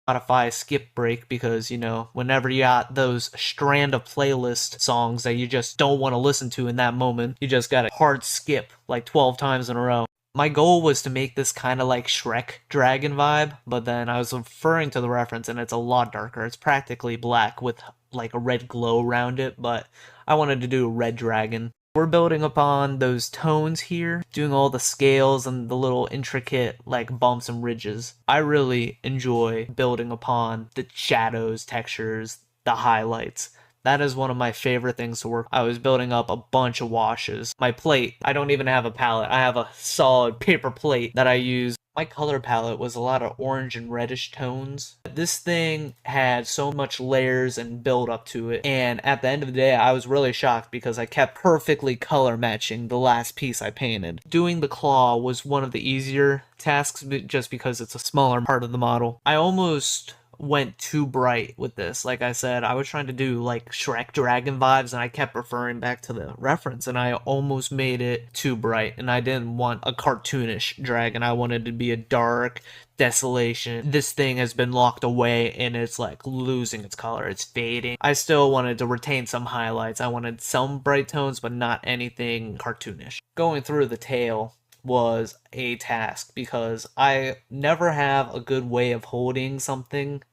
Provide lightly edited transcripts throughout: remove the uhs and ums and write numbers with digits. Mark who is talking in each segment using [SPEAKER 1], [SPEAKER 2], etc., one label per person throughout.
[SPEAKER 1] Spotify skip break because, you know, whenever you got those strand of playlist songs that you just don't want to listen to in that moment, you just gotta hard skip like 12 times in a row. My goal was to make this kind of like Shrek dragon vibe, but then I was referring to the reference and it's a lot darker. It's practically black with like a red glow around it, but I wanted to do a red dragon. We're building upon those tones here, doing all the scales and the little intricate like bumps and ridges. I really enjoy building upon the shadows, textures, the highlights. That is one of my favorite things to work. I was building up a bunch of washes. My plate, I don't even have a palette. I have a solid paper plate that I use. My color palette was a lot of orange and reddish tones. This thing had so much layers and build up to it, and at the end of the day I was really shocked because I kept perfectly color matching the last piece I painted. Doing the claw was one of the easier tasks just because it's a smaller part of the model. I almost went too bright with this. Like I said, I was trying to do like Shrek Dragon vibes and I kept referring back to the reference and I almost made it too bright and I didn't want a cartoonish dragon. I wanted it to be a dark desolation. This thing has been locked away and it's like losing its color. It's fading. I still wanted to retain some highlights. I wanted some bright tones but not anything cartoonish. Going through the tail was a task because I never have a good way of holding something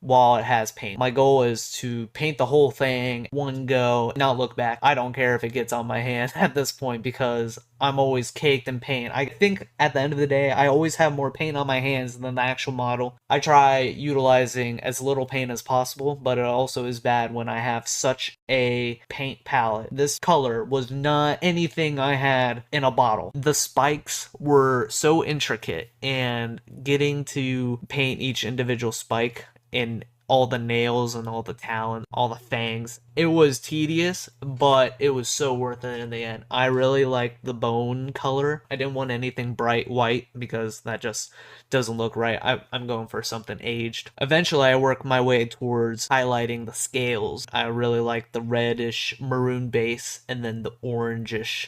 [SPEAKER 1] while it has paint. My goal is to paint the whole thing one go, not look back. I don't care if it gets on my hand at this point because I'm always caked in paint. I think at the end of the day, I always have more paint on my hands than the actual model. I try utilizing as little paint as possible, but it also is bad when I have such a paint palette. This color was not anything I had in a bottle. The spikes were so intricate, and getting to paint each individual spike in all the nails and all the talon, all the fangs. It was tedious, but it was so worth it in the end. I really liked the bone color. I didn't want anything bright white because that just doesn't look right. I'm going for something aged. Eventually, I worked my way towards highlighting the scales. I really liked the reddish maroon base and then the orangish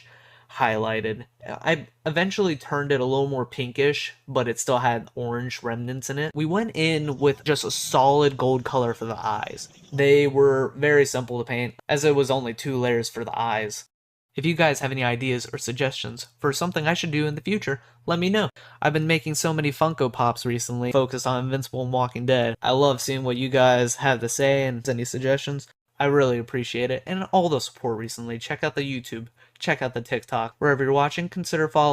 [SPEAKER 1] highlighted. I eventually turned it a little more pinkish, but it still had orange remnants in it. We went in with just a solid gold color for the eyes. They were very simple to paint, as it was only 2 layers for the eyes. If you guys have any ideas or suggestions for something I should do in the future, let me know. I've been making so many Funko Pops recently, focused on Invincible and Walking Dead. I love seeing what you guys have to say and any suggestions. I really appreciate it, and all the support recently. Check out the YouTube, check out the TikTok. Wherever you're watching, consider following.